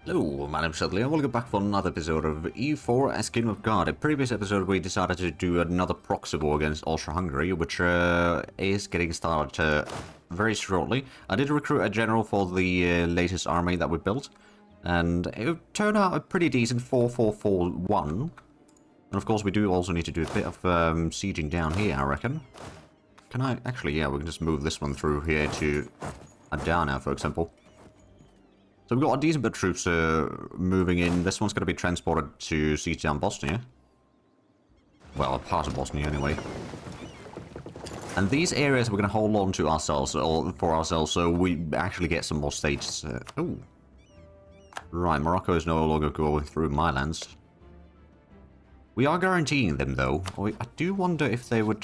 Hello, my name is Zhatelier, and welcome back for another episode of EU4 as Kingdom of God. In previous episode we decided to do another proxy war against Austria-Hungary, which is getting started very shortly. I did recruit a general for the latest army that we built, and it turned out a pretty decent 4-4-4-1. And of course we do also need to do a bit of sieging down here, I reckon. Can I? Actually, yeah, we can just move this one through here to Adana, for example. So we've got a decent bit of troops moving in. This one's going to be transported to siege down Bosnia. Well, a part of Bosnia anyway. And these areas we're going to hold on to ourselves, or for ourselves, so we actually get some more states. Oh. Right, Morocco is no longer going through my lands. We are guaranteeing them, though. I do wonder if they would...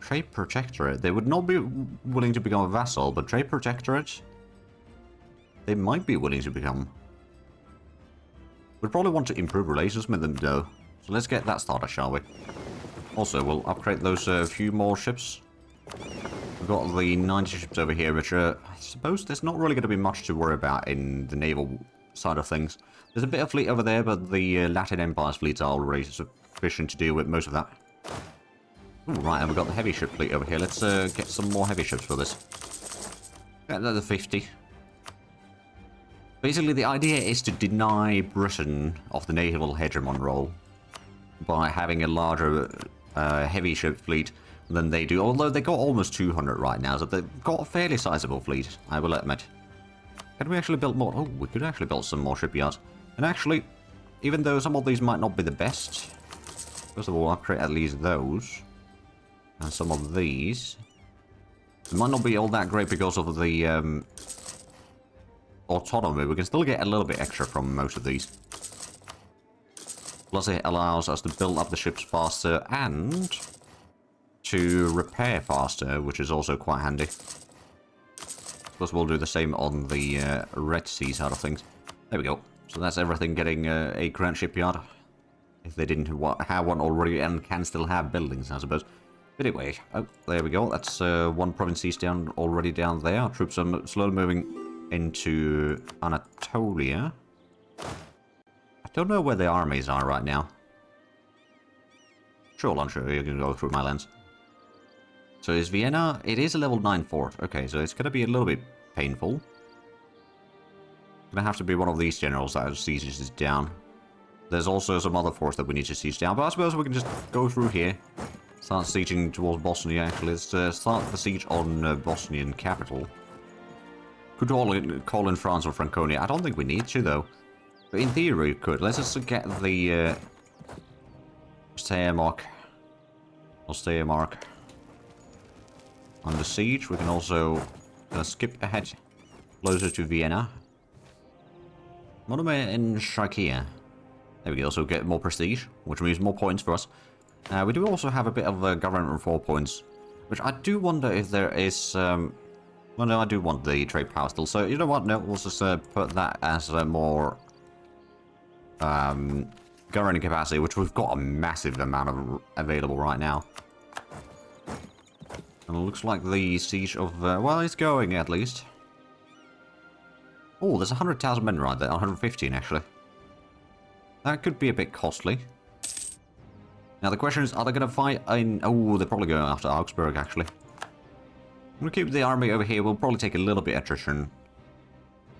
Trade Protectorate. They would not be willing to become a vassal, but Trade Protectorate... they might be willing to become. We'd probably want to improve relations with them, though. So let's get that started, shall we? Also, we'll upgrade those few more ships. We've got the 90 ships over here, which I suppose there's not really going to be much to worry about in the naval side of things. There's a bit of fleet over there, but the Latin Empire's fleets are already sufficient to deal with most of that. Ooh, right, and we've got the heavy ship fleet over here. Let's get some more heavy ships for this. Get another 50. Basically, the idea is to deny Britain of the naval hegemon role by having a larger heavy ship fleet than they do. Although they got almost 200 right now, so they've got a fairly sizable fleet, I will admit. Can we actually build more? Oh, we could actually build some more shipyards. And actually, even though some of these might not be the best, first of all, upgrade at least those. And some of these. They might not be all that great because of the... autonomy. We can still get a little bit extra from most of these. Plus it allows us to build up the ships faster and to repair faster, which is also quite handy. Plus we'll do the same on the Red Sea side of things. There we go. So that's everything getting a grand shipyard. If they didn't have one already and can still have buildings, I suppose. But anyway, oh, there we go. That's one province down already down there. Our troops are slowly moving into Anatolia. I don't know where the armies are right now. Sure, Launcher, you can go through my lands. So is Vienna? It is a level 9 fort. Okay, so it's going to be a little bit painful. Gonna have to be one of these generals that sieges this down. There's also some other forts that we need to siege down, but I suppose we can just go through here. Start sieging towards Bosnia, actually. Let's start the siege on Bosnian capital. Could call in France or Franconia. I don't think we need to, though. But in theory, we could. Let's just get the Steiermark under siege. We can also skip ahead closer to Vienna. What am I in Sharkia? There we go. So get more prestige, which means more points for us. We do also have a bit of government reform points, which I do wonder if there is... well, no, I do want the trade power still. So, you know what? No, we'll just put that as a more governing capacity, which we've got a massive amount of available right now. And it looks like the siege of... well, it's going, at least. Oh, there's 100,000 men right there. 115, actually. That could be a bit costly. Now, the question is, are they going to fight in... oh, they're probably going after Augsburg, actually. I'm going to keep the army over here. We'll probably take a little bit of attrition.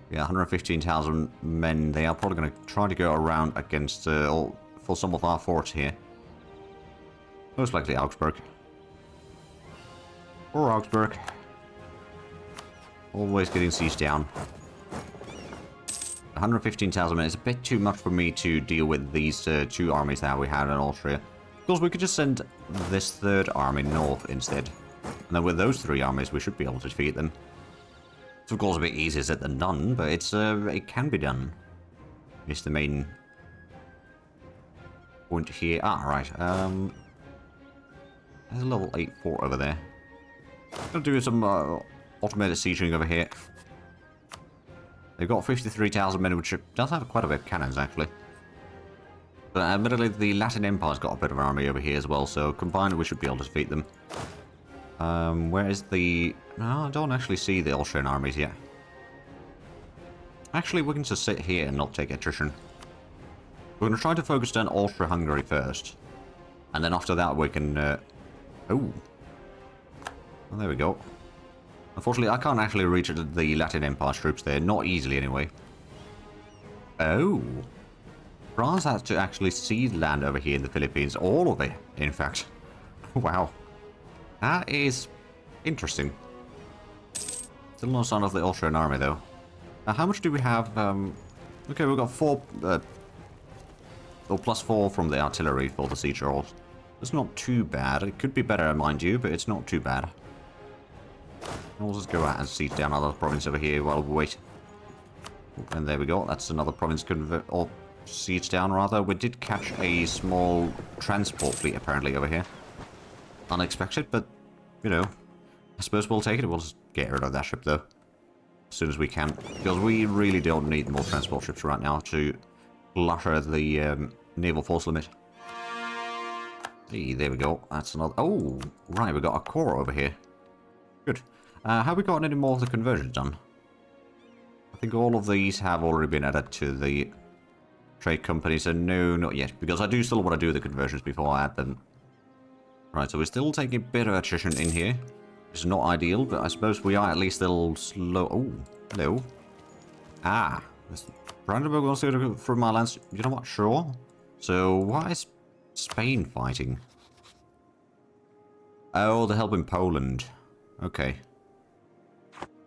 Yeah, 115,000 men. They are probably going to try to go around against... for some of our forts here. Most likely Augsburg. Or Augsburg. Always getting sieged down. 115,000 men is a bit too much for me to deal with these two armies that we had in Austria. Of course, we could just send this third army north instead. And then with those three armies, we should be able to defeat them. It's of course a bit easier said than done, but it's it can be done. It's the main point here. Ah, right. There's a level 8 fort over there. Gonna do some automated sieging over here. They've got 53,000 men, which does have quite a bit of cannons, actually. But admittedly, the Latin Empire's got a bit of an army over here as well, so combined we should be able to defeat them. Where is the... no, I don't actually see the Austrian armies yet. Actually, we can just sit here and not take attrition. We're going to try to focus on Austria-Hungary first. And then after that we can... Oh. Well, there we go. Unfortunately, I can't actually reach the Latin Empire's troops there. Not easily, anyway. Oh. France has to actually cede land over here in the Philippines. All of it, in fact. Wow. That is interesting. Still no sign of the Austrian army, though. How much do we have? Okay, we've got 4... +4 from the artillery for the siege rolls. It's not too bad. It could be better, mind you, but it's not too bad. We'll just go out and siege down another province over here while we wait. And there we go. That's another province or siege down, rather. We did catch a small transport fleet, apparently, over here. Unexpected, but, you know, I suppose we'll take it. We'll just get rid of that ship, though, as soon as we can. Because we really don't need more transport ships right now to clutter the naval force limit. Hey, there we go. That's another... Oh, right, we got a core over here. Good. Have we gotten any more of the conversions done? I think all of these have already been added to the trade companies, and no, not yet, because I do still want to do the conversions before I add them. Right, so we're still taking a bit of attrition in here. It's not ideal, but I suppose we are at least still slow... Oh, hello. Ah, Brandenburg wants to go through my lands. You know what, sure. So, why is Spain fighting? Oh, they're helping Poland. Okay.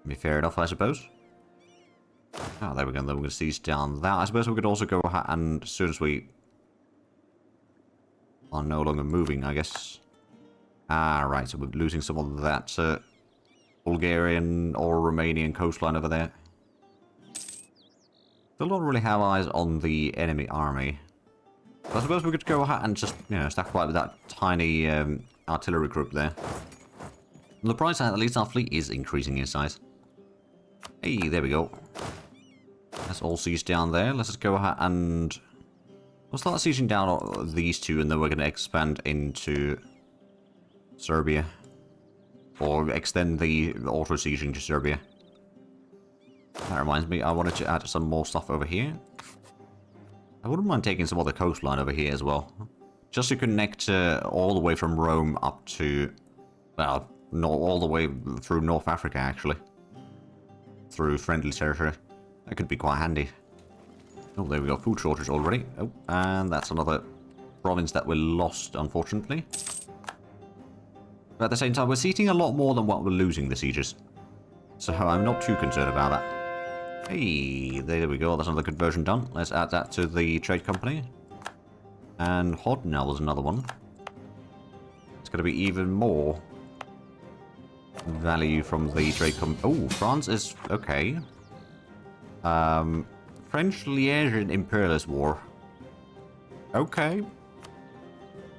Be fair enough, I suppose. Oh, there we go. Then we're going to siege down that. I suppose we could also go ahead and, as soon as we are no longer moving, I guess. Ah, right. So we're losing some of that Bulgarian or Romanian coastline over there. Still don't really have eyes on the enemy army. But I suppose we could go ahead and just, you know, stack right with that tiny artillery group there. On the bright side, at least our fleet is increasing in size. Hey, there we go. That's all siege down there. Let's just go ahead and... We'll start sieging down these two, and then we're going to expand into Serbia. Or extend the auto-sieging to Serbia. That reminds me, I wanted to add some more stuff over here. I wouldn't mind taking some of the coastline over here as well. Just to connect all the way from Rome up to... Well, all the way through North Africa, actually. Through friendly territory. That could be quite handy. Oh, there we go. Food shortage already. Oh, and that's another province that we lost, unfortunately. But at the same time, we're sieging a lot more than what we're losing the sieges. So I'm not too concerned about that. Hey, there we go. That's another conversion done. Let's add that to the trade company. And Hodnell is another one. It's going to be even more value from the trade company. Oh, France is... Okay. French Liège Imperialist War. Okay.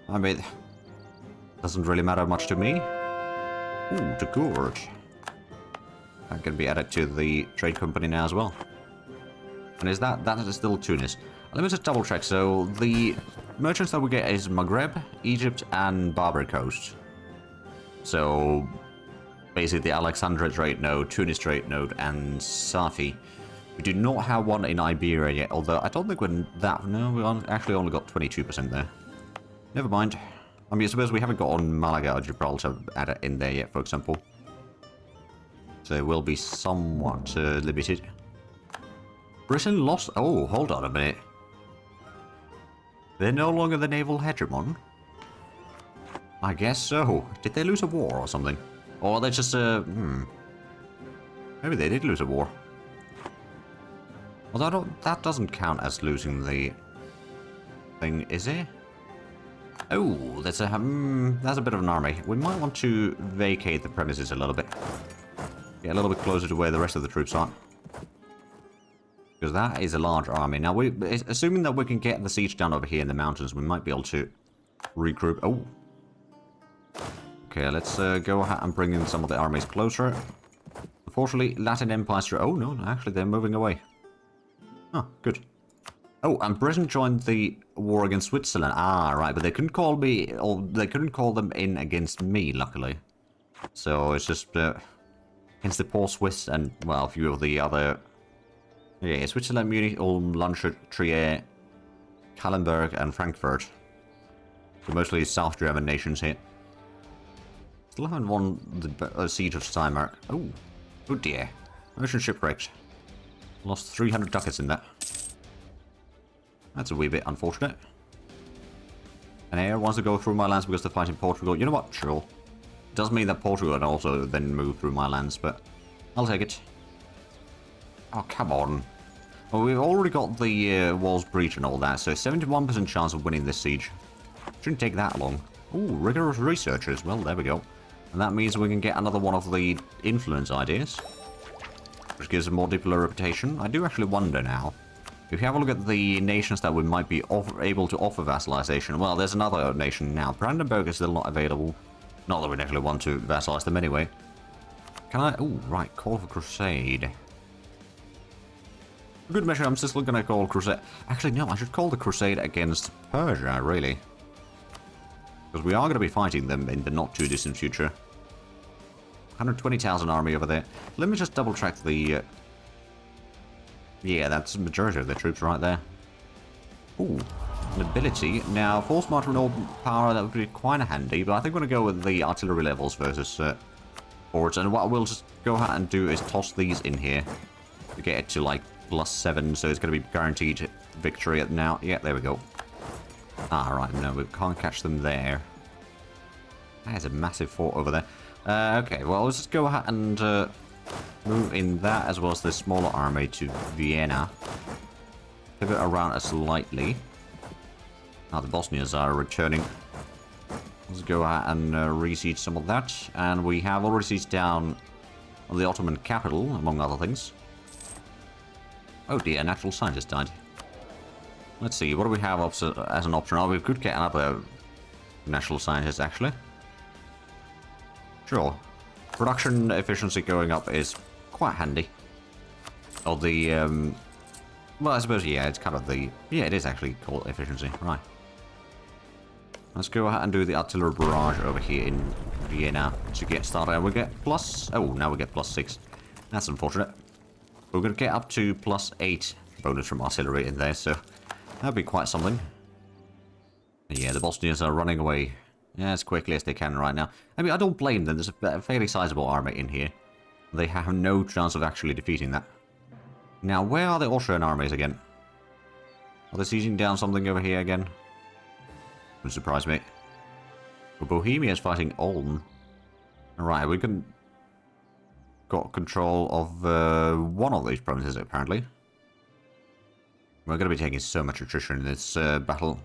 I mean, doesn't really matter much to me. Ooh, the Gorge. That can be added to the trade company now as well. And is that is still Tunis? Let me just double check. So the merchants that we get is Maghreb, Egypt, and Barbary Coast. So basically the Alexandria trade node, Tunis trade node, and Safi. We do not have one in Iberia yet, although I don't think we're that... No, we actually only got 22% there. Never mind. I mean, I suppose we haven't got on Malaga or Gibraltar added in there yet, for example. So it will be somewhat limited. Britain lost... Oh, hold on a minute. They're no longer the naval hegemon? I guess so. Did they lose a war or something? Or they just... Maybe they did lose a war. Although that doesn't count as losing the thing, is it? Oh, that's a bit of an army. We might want to vacate the premises a little bit. Get a little bit closer to where the rest of the troops are. Because that is a large army. Now, assuming that we can get the siege down over here in the mountains, we might be able to regroup. Oh. Okay, let's go ahead and bring in some of the armies closer. Unfortunately, Latin Empire's... Oh, no, actually, they're moving away. Oh, good. Oh, and Britain joined the war against Switzerland. Ah, right, but they couldn't call me, or they couldn't call them in against me, luckily. So it's just against the poor Swiss and, well, a few of the other Yeah, Switzerland, Munich, Ulm, Landshut, Trier, Kallenberg, and Frankfurt. So mostly South German nations here. Still haven't won the siege of Steinmark. Oh, oh dear. Ocean shipwrecked. Lost 300 ducats in that. That's a wee bit unfortunate. And air wants to go through my lands because they're fighting Portugal. You know what? Sure. It does mean that Portugal can also then move through my lands, but I'll take it. Oh, come on. Well, we've already got the walls breach and all that, so 71% chance of winning this siege. Shouldn't take that long. Ooh, rigorous researchers. Well, there we go. And that means we can get another one of the influence ideas, which gives a more diplomatic reputation. I do actually wonder now, if you have a look at the nations that we might be able to offer vassalization, well, there's another nation now. Brandenburg is still not available. Not that we'd actually want to vassalize them anyway. Can I... Oh, right. Call for crusade. Good measure, I'm still going to call crusade... Actually, no, I should call the crusade against Persia, really. Because we are going to be fighting them in the not-too-distant future. 120,000 army over there. Let me just double-check the... Yeah, that's the majority of the troops right there. Ooh, nobility. Now, force march with all power, that would be quite handy, but I think we're going to go with the artillery levels versus forwards. And what we'll just go ahead and do is toss these in here to get it to, like, +7, so it's going to be guaranteed victory at now. Yeah, there we go. Ah, right, no, we can't catch them there. There's a massive fort over there. Okay, well, let's just go ahead and move in that as well as the smaller army to Vienna. Pivot around slightly. Now the Bosnians are returning. Let's go ahead and re-siege some of that. And we have already sieged down the Ottoman capital, among other things. Oh dear, a natural scientist died. Let's see, what do we have as an option? Oh, we could get another natural scientist, actually. Sure. Production efficiency going up is quite handy. Or the, well, I suppose, yeah, it's kind of the... Yeah, it is actually called efficiency. Right. Let's go ahead and do the artillery barrage over here in Vienna to get started. And we get plus... Oh, now we get +6. That's unfortunate. We're going to get up to +8 bonus from artillery in there, so that'd be quite something. And yeah, the Bosnians are running away as quickly as they can right now. I mean, I don't blame them. There's a fairly sizable army in here. They have no chance of actually defeating that. Now, where are the Austrian armies again? Are they sieging down something over here again? Wouldn't surprise me. Well, Bohemia is fighting Ulm. Alright, we can... got control of one of these provinces, apparently. We're going to be taking so much attrition in this battle.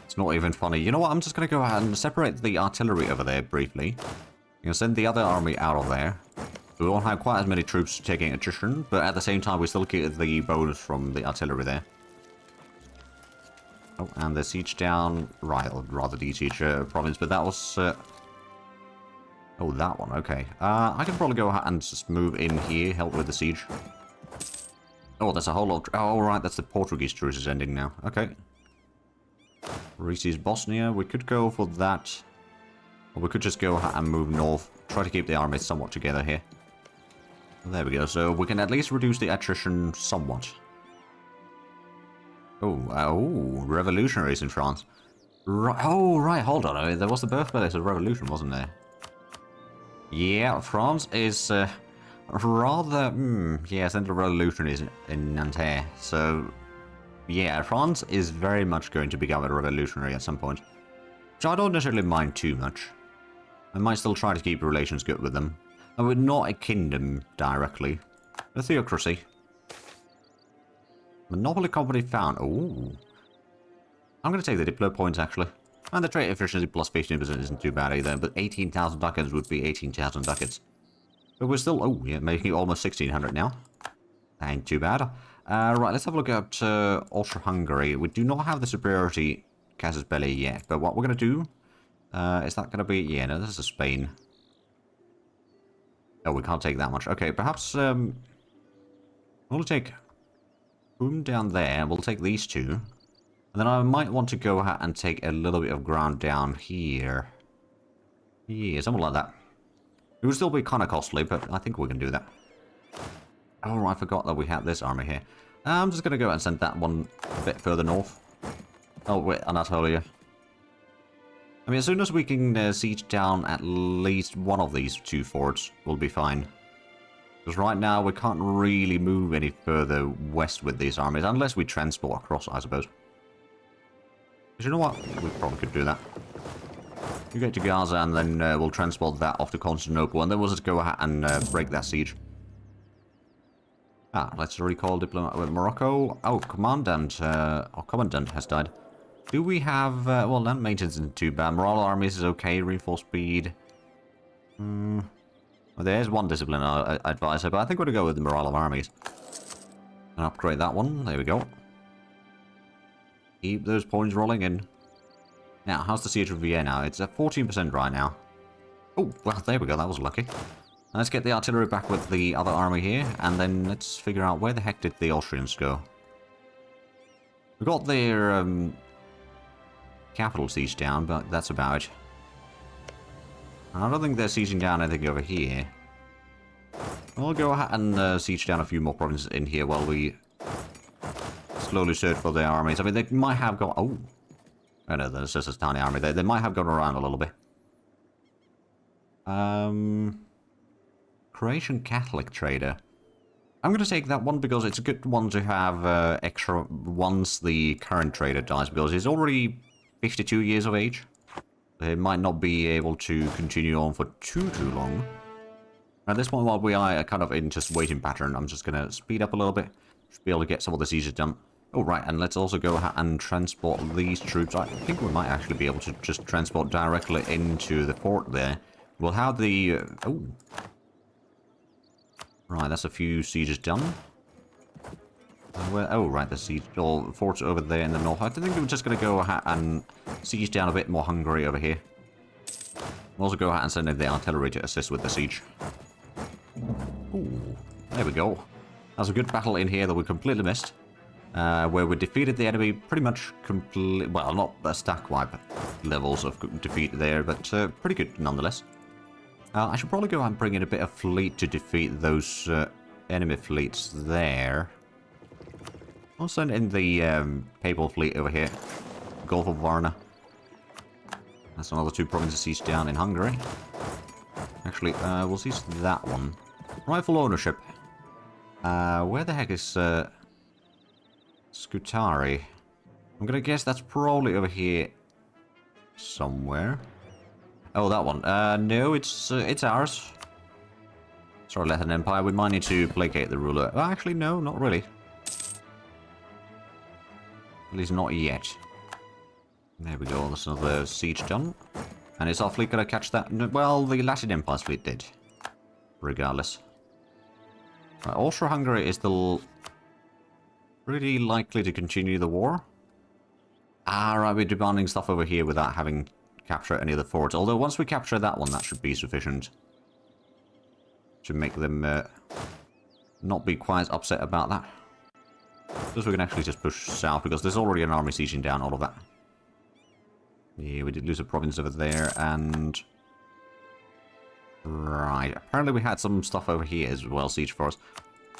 It's not even funny. You know what? I'm just going to go ahead and separate the artillery over there briefly. You know, send the other army out of there. We won't have quite as many troops taking attrition, but at the same time, we still get the bonus from the artillery there. Oh, and the siege down... Right, or rather the siege province, but that was... Oh, that one, okay. I can probably go ahead and just move in here, help with the siege. Oh, there's a whole lot... Oh, right, that's the Portuguese truce is ending now. Okay. Re-siege Bosnia. We could go for that. Or we could just go ahead and move north. Try to keep the armies somewhat together here. There we go. So we can at least reduce the attrition somewhat. Oh, revolutionaries in France. Right, oh, right, hold on. There was the birthplace of revolution, wasn't there? Yeah, France is rather... yeah, Central Revolution is in Nanterre. So, yeah, France is very much going to become a revolutionary at some point. Which I don't necessarily mind too much. I might still try to keep relations good with them. I would not a kingdom directly. A theocracy. Monopoly company found. Ooh. I'm going to take the Diplo points, actually. And the trade efficiency plus 15% isn't too bad either, but 18,000 ducats would be 18,000 ducats. But we're still, oh yeah, making almost 1,600 now. That ain't too bad. Right, let's have a look at Austria-Hungary. We do not have the superiority casus belli yet, but what we're going to do, is that going to be, yeah, no, this is Spain. Oh, we can't take that much. Okay, perhaps, we'll take boom down there, we'll take these two. And then I might want to go ahead and take a little bit of ground down here. Yeah, something like that. It would still be kind of costly, but I think we can do that. Oh, I forgot that we had this army here. I'm just gonna go and send that one a bit further north. Oh, wait, Anatolia. I mean, as soon as we can siege down at least one of these two forts, we'll be fine. Because right now, we can't really move any further west with these armies, unless we transport across, I suppose. Because you know what? We probably could do that. You get to Gaza, and then we'll transport that off to Constantinople, and then we'll just go ahead and break that siege. Ah, let's recall diplomat with Morocco. Oh, commandant has died. Do we have... well, land maintenance isn't too bad. Morale armies is okay. Reinforce speed. Well, there's one discipline advisor, but I think we're going to go with the morale of armies. And upgrade that one. There we go. Keep those points rolling in. Now, how's the siege of Vienna? It's at 14% right now. Oh, well, there we go. That was lucky. Let's get the artillery back with the other army here, and then let's figure out where the heck did the Austrians go. We got their capital siege down, but that's about it. I don't think they're sieging down anything over here. We'll go ahead and siege down a few more provinces in here while we slowly search for their armies. I mean, they might have gone... Oh! Oh no, there's just a tiny army there. They might have gone around a little bit. Croatian Catholic trader. I'm going to take that one because it's a good one to have extra once the current trader dies, because he's already 52 years of age. They might not be able to continue on for too long. At this point, while we are kind of in just waiting pattern, I'm just going to speed up a little bit. Should be able to get some of the sieges done. Oh, right, and let's also go ahead and transport these troops. I think we might actually be able to just transport directly into the fort there. We'll have the... oh. Right, that's a few sieges done. Oh, right, the siege... or forts over there in the north. I think we're just going to go ahead and siege down a bit more Hungary over here. We'll also go ahead and send in the artillery to assist with the siege. Ooh, there we go. That's a good battle in here that we completely missed. Where we defeated the enemy pretty much completely... well, not the stack wipe levels of defeat there, but pretty good nonetheless. I should probably go and bring in a bit of fleet to defeat those enemy fleets there. I'll send in the Papal fleet over here. Gulf of Varna. That's another two provinces sieged down in Hungary. Actually, we'll siege that one. Rightful ownership. Where the heck is... Scutari. I'm gonna guess that's probably over here somewhere. Oh, that one. No, it's ours. Sorry, Latin Empire. We might need to placate the ruler. Well, actually, no, not really. At least not yet. There we go. There's another siege done. And is our fleet gonna catch that? Well, the Latin Empire's fleet did. Regardless. Right, Austria-Hungary is still... pretty likely to continue the war. Ah, right, we're demanding stuff over here without having captured any of the forts. Although once we capture that one, that should be sufficient to make them not be quite upset about that. Because we can actually just push south, because there's already an army sieging down all of that. Yeah, we did lose a province over there, and... right, apparently we had some stuff over here as well, siege for us,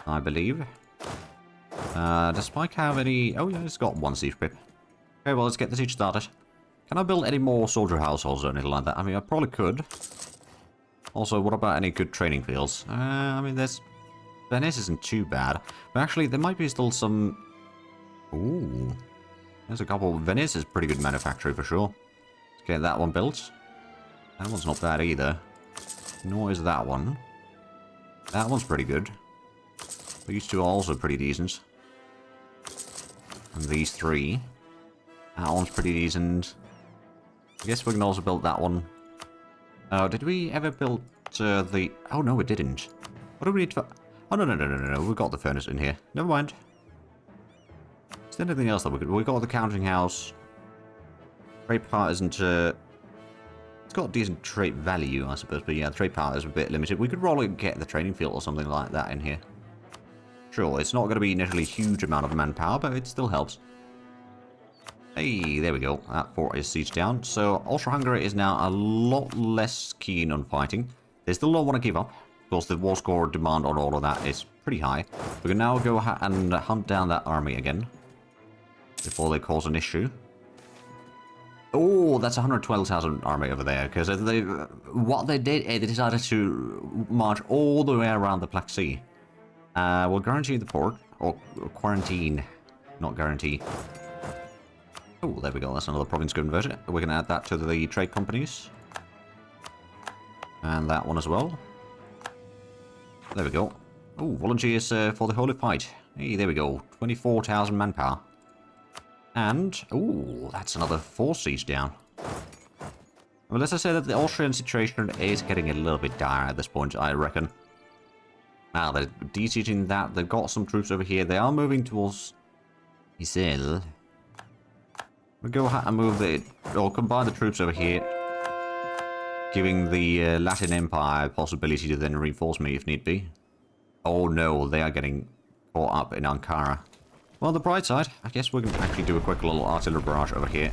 I believe. Does Spike have any... oh yeah, it's got one siege pip. Okay, well, let's get the siege started. Can I build any more soldier households or anything like that? I mean, I probably could. Also, what about any good training fields? I mean, there's... Venice isn't too bad. But actually, there might be still some... ooh. There's a couple... Venice is pretty good manufacturing for sure. Let's get that one built. That one's not bad either. Nor is that one. That one's pretty good. These two are also pretty decent. And these three. That one's pretty decent. I guess we can also build that one. Oh, did we ever build the... oh, no, we didn't. What do we need for... oh, no. We've got the furnace in here. Never mind. Is there anything else that we could... we got the counting house. Trade power isn't... it's got decent trade value, I suppose. But yeah, trade power is a bit limited. We could probably get the training field or something like that in here. Sure, it's not going to be initially a huge amount of manpower, but it still helps. Hey, there we go. That fort is sieged down. So, Austria-Hungary is now a lot less keen on fighting. They still don't want to give up. Of course, the war score demand on all of that is pretty high. We can now go and hunt down that army again. Before they cause an issue. Oh, that's 112,000 army over there. Because what they did, they decided to march all the way around the Black Sea. We'll guarantee the port. Or quarantine. Not guarantee. Oh, there we go. That's another province converted. We can add that to the trade companies. And that one as well. There we go. Oh, volunteers for the Holy Fight. Hey, there we go. 24,000 manpower. And, oh, that's another 4 siege down. Well, let's just say that the Austrian situation is getting a little bit dire at this point, I reckon. Now, they're de-sieging that. They've got some troops over here. They are moving towards Isel. We'll go ahead and move or combine the troops over here. Giving the Latin Empire a possibility to then reinforce me if need be. Oh no, they are getting caught up in Ankara. Well, on the bright side, I guess we can actually do a quick little artillery barrage over here.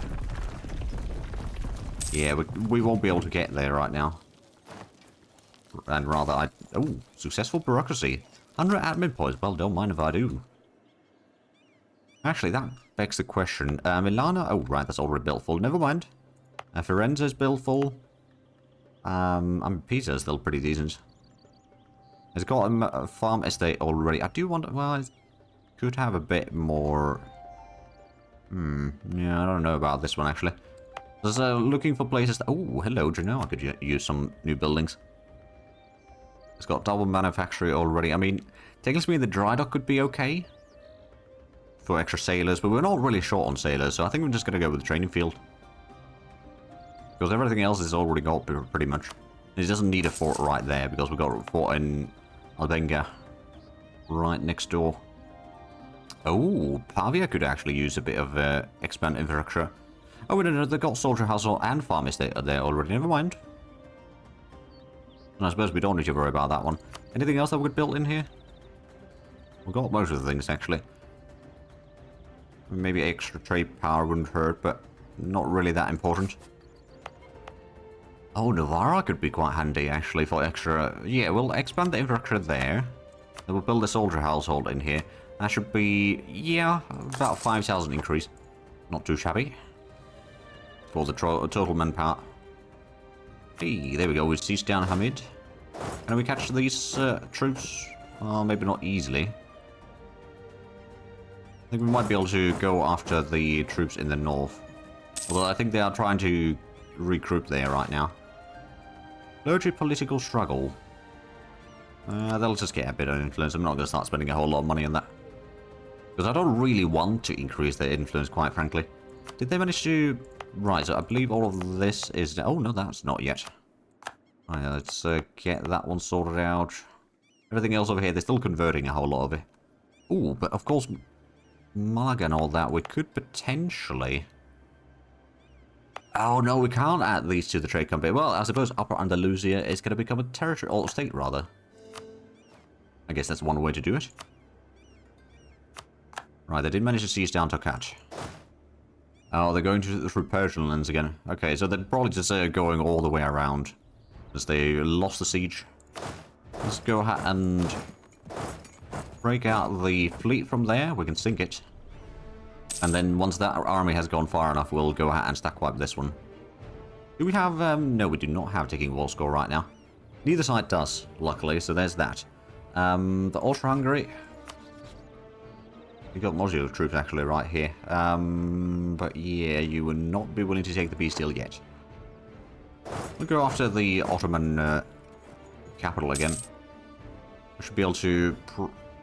Yeah, we won't be able to get there right now. And rather, oh, successful bureaucracy. 100 admin points, well, don't mind if I do. Actually, that begs the question. Milano, oh, right, that's already built full. Never mind. Firenze's built full. Pisa's still pretty decent. It's got a farm estate already. I do want, well, I could have a bit more. Yeah, I don't know about this one actually. Just looking for places. Oh, hello, Genoa. I could use some new buildings. It's got double manufactory already. I mean, technically the dry dock could be okay for extra sailors, but we're not really short on sailors, so I think we're just gonna go with the training field. Because everything else is already got pretty much. It doesn't need a fort right there because we've got a fort in Albenga right next door. Oh, Pavia could actually use a bit of expand infrastructure. Oh, no, they've got soldier household and farm estate there already. Never mind. And I suppose we don't need to worry about that one. Anything else that we could build in here? We've got most of the things actually. Maybe extra trade power wouldn't hurt, but not really that important. Oh, Navarra could be quite handy, actually, for extra. Yeah, we'll expand the infrastructure there. Then we'll build a soldier household in here. That should be, yeah, about 5,000 increase. Not too shabby. For the total manpower. Hey, there we go. We siege down Hamid. Can we catch these troops? Well, maybe not easily. I think we might be able to go after the troops in the north. Although I think they are trying to regroup there right now. Clergy political struggle. They'll just get a bit of influence. I'm not going to start spending a whole lot of money on that. Because I don't really want to increase their influence, quite frankly. Did they manage to... Right, so I believe all of this is... Oh, no, that's not yet. Right, let's get that one sorted out. Everything else over here, they're still converting a whole lot of it. Ooh, but of course, Malaga and all that, we could potentially... Oh, no, we can't add these to the trade company. Well, I suppose Upper Andalusia is going to become a territory, or state, rather. I guess that's one way to do it. Right, they did manage to siege down Tokat. Oh, they're going through Persian lands again. Okay, so they're probably just going all the way around. As they lost the siege. Let's go ahead and break out the fleet from there. We can sink it. And then once that army has gone far enough, we'll go ahead and stack wipe this one. Do we have... no, we do not have taking war score right now. Neither side does, luckily, so there's that. The Austro-Hungary... We got modular troops actually right here. But yeah, you would not be willing to take the peace deal yet. We'll go after the Ottoman capital again. We should be able to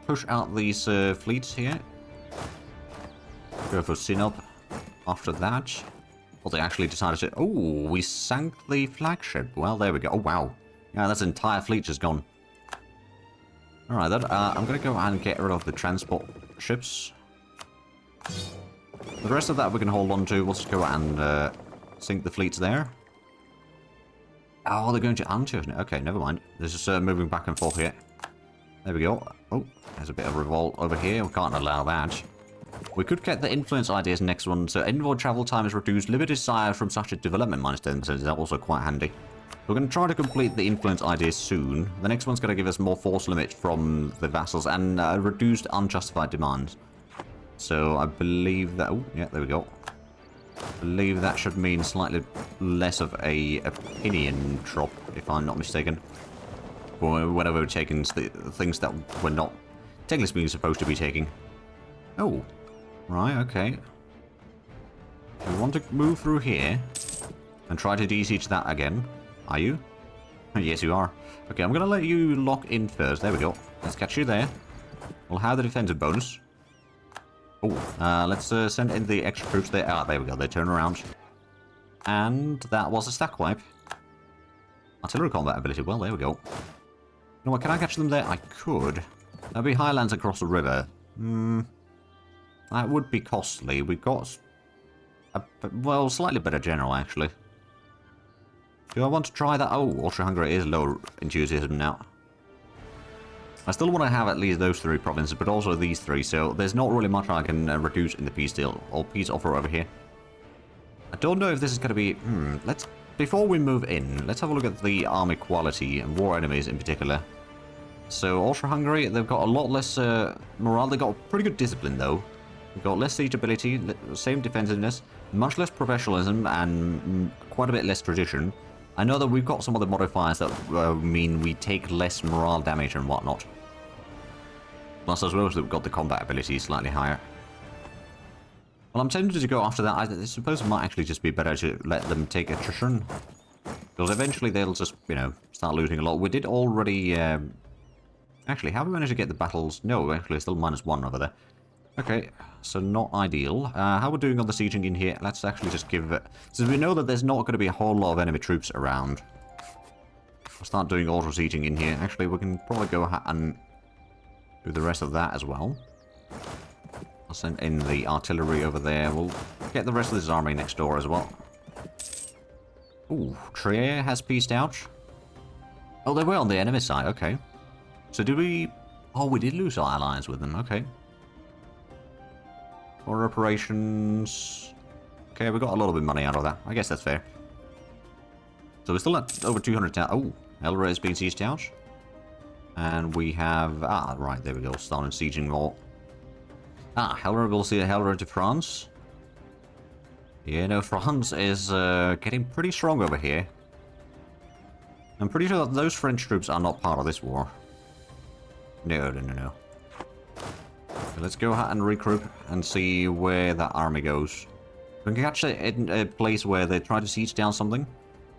push out these fleets here. Go for Sinop. After that, well, they actually decided to... Oh, we sank the flagship. Well, there we go. Oh, wow. Yeah, that's entire fleet just gone. Alright, then. I'm going to go ahead and get rid of the transport ships. The rest of that we can hold on to. We'll just go and sink the fleets there. Oh, they're going to Antioch. Okay, never mind. This is moving back and forth here. There we go. Oh, there's a bit of revolt over here. We can't allow that. We could get the influence ideas next one. So envoy travel time is reduced. Limited sire from such a development -10%. Is that also quite handy? We're going to try to complete the influence idea soon. The next one's going to give us more force limit from the vassals and reduced unjustified demands. So I believe that... Oh, yeah, there we go. I believe that should mean slightly less of a opinion drop, if I'm not mistaken. Or whenever we're taking things that we're not technically speaking supposed to be taking. Oh, right, okay. We want to move through here and try to de-siege that again. Are you? Yes, you are. Okay, I'm going to let you lock in first. There we go. Let's catch you there. We'll have the defensive bonus. Oh, let's send in the extra troops there. Ah, there we go. They turn around. And that was a stack wipe. Artillery combat ability. Well, there we go. You know what? Can I catch them there? I could. That'd be highlands across the river. That would be costly. We've got... well, slightly better general, actually. Do I want to try that? Oh, Austria-Hungary is low enthusiasm now. I still want to have at least those 3 provinces, but also these 3, so there's not really much I can reduce in the peace deal, or peace offer over here. I don't know if this is going to be... let's... Before we move in, let's have a look at the army quality and war enemies in particular. So, Austria-Hungary, they've got a lot less morale. They've got pretty good discipline, though. They've got less siege ability, same defensiveness, much less professionalism, and quite a bit less tradition. I know that we've got some other modifiers that mean we take less morale damage and whatnot. Plus, as well as we've got the combat ability slightly higher. Well, I'm tempted to go after that. I suppose it might actually just be better to let them take attrition. Because eventually they'll just, you know, start losing a lot. We did already... Actually, how do we manage to get the battles? No, actually, it's still -1 over there. Okay, so not ideal. How we're doing on the sieging in here? Let's actually just give it... Since we know that there's not going to be a whole lot of enemy troops around, we'll start doing auto-sieging in here. Actually, we can probably go ahead and do the rest of that as well. I'll send in the artillery over there. We'll get the rest of this army next door as well. Ooh, Trier has pieced out. Oh, they were on the enemy side. Okay. So did we... Oh, we did lose our alliance with them. Okay. For operations... Okay, we got a little bit of money out of that. I guess that's fair. So we're still at over 200... Oh, Elra is being sieged out. And we have... Ah, right, there we go. Starting sieging more. Ah, Helra, we'll see a Helra to France. Yeah, no, France is getting pretty strong over here. I'm pretty sure that those French troops are not part of this war. No. So let's go ahead and regroup and see where that army goes. We can catch it in a place where they try to siege down something.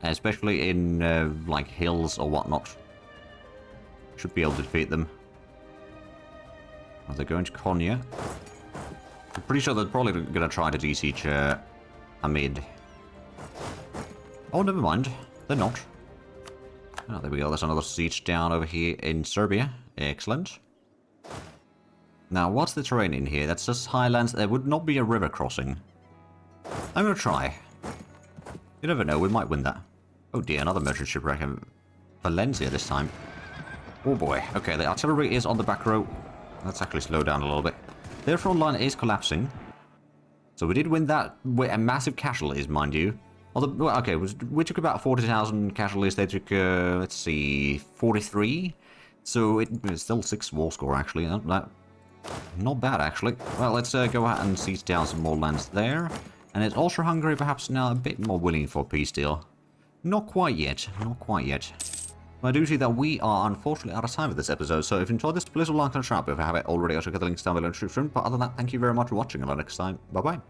Especially in, like, hills or whatnot. Should be able to defeat them. Are they going to Konya? I'm pretty sure they're probably going to try to de-siege Amid. Oh, never mind. They're not. Oh, there we go. There's another siege down over here in Serbia. Excellent. Now, what's the terrain in here? That's just highlands. There would not be a river crossing. I'm going to try. You never know. We might win that. Oh dear, another merchant shipwreck in Valencia this time. Oh boy. Okay, the artillery is on the back row. Let's actually slow down a little bit. Their front line is collapsing. So we did win that with a massive casualties, mind you. Although, well, okay, we took about 40,000 casualties. They took, let's see, 43. So it's still 6 war score, actually. Not bad, actually. Well, let's go ahead and siege down some more lands there. And is Austria-Hungary perhaps now a bit more willing for a peace deal? Not quite yet. Not quite yet. I do see that we are unfortunately out of time for this episode, so if you enjoyed this, please like and subscribe if you haven't already. I'll check out the links down below in the description. But other than that, thank you very much for watching. Until next time, bye bye.